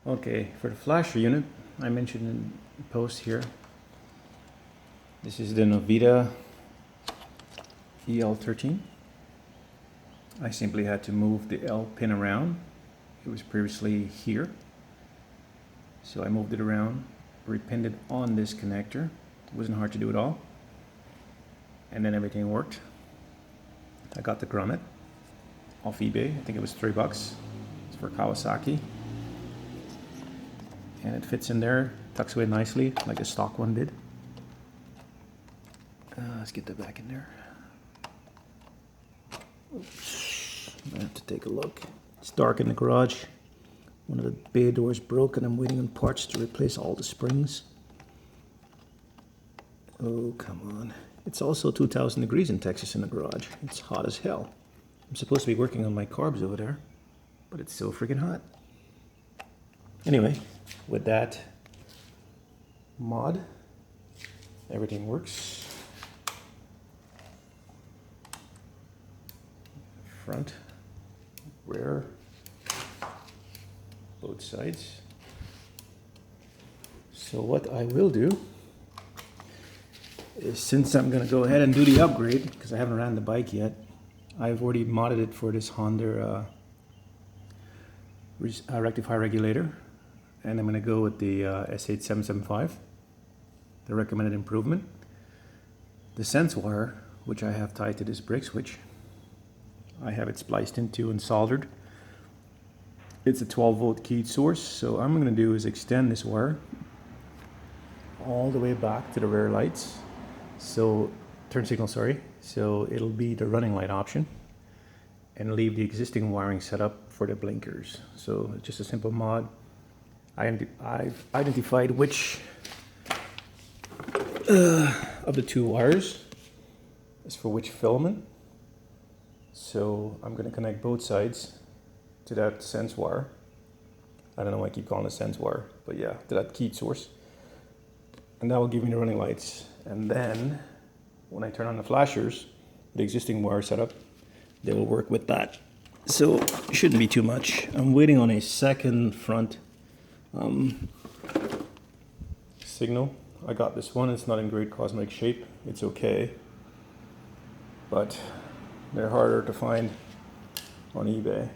Okay, for the flasher unit, I mentioned in the post here, this is the Novita EL13. I simply had to move the L pin around. It was previously here. So I moved it around, repinned it on this connector. It wasn't hard to do at all. And then everything worked. I got the grommet off eBay. I think it was $3. It's for Kawasaki. And it fits in there, tucks away nicely, like the stock one did. Let's get that back in there. Oops. I have to take a look. It's dark in the garage. One of the bay doors broke and I'm waiting on parts to replace all the springs. Oh, come on. It's also 2,000 degrees in Texas in the garage. It's hot as hell. I'm supposed to be working on my carbs over there, but it's so freaking hot. Anyway, with that mod, everything works. Front, rear, both sides. So what I will do is, since I'm going to go ahead and do the upgrade, because I haven't ran the bike yet, I've already modded it for this Honda rectifier regulator. And I'm going to go with the S8775, the recommended improvement. The sense wire, which I have tied to this brake switch, I have it spliced into and soldered. It's a 12-volt keyed source, so what I'm going to do is extend this wire all the way back to the rear lights. So, turn signal, sorry. So it'll be the running light option, and leave the existing wiring set up for the blinkers. So it's just a simple mod. I've identified which of the two wires is for which filament. So I'm going to connect both sides to that sense wire. I don't know why I keep calling it sense wire, but yeah, to that keyed source. And that will give me the running lights. And then when I turn on the flashers, the existing wire setup, they will work with that. So it shouldn't be too much. I'm waiting on a second front signal. I got this one. It's not in great cosmetic shape. It's okay, but they're harder to find on eBay.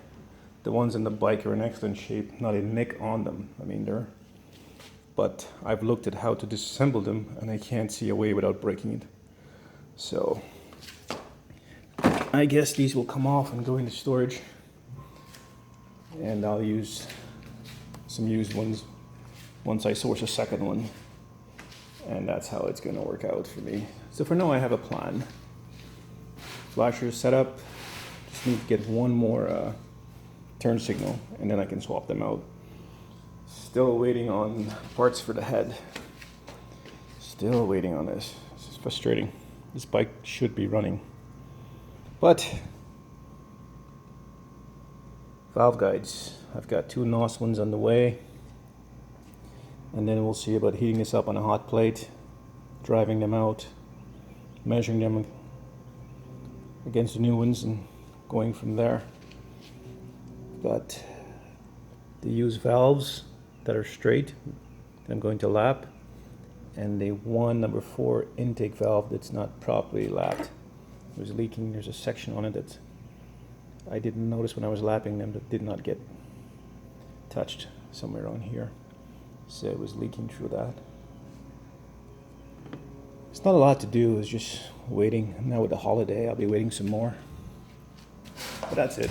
The ones in the bike are in excellent shape, not a nick on them. I mean, but I've looked at how to disassemble them and I can't see a way without breaking it. So I guess these will come off and go into storage, and I'll use some used ones once I source a second one, and that's how it's going to work out for me. So for now I have a plan. Flasher set up, just need to get one more turn signal and then I can swap them out. Still waiting on parts for the head. Still waiting on this. This is frustrating. This bike should be running. But valve guides. I've got two NOS ones on the way. And then we'll see about heating this up on a hot plate, driving them out, measuring them against the new ones, and going from there. Got the used valves that are straight that I'm going to lap, and the number 4 intake valve that's not properly lapped. It was leaking. There's a section on it that I didn't notice when I was lapping them that did not get touched, somewhere on here. So it was leaking through that. It's not a lot to do, it's just waiting. Now with the holiday, I'll be waiting some more. But that's it.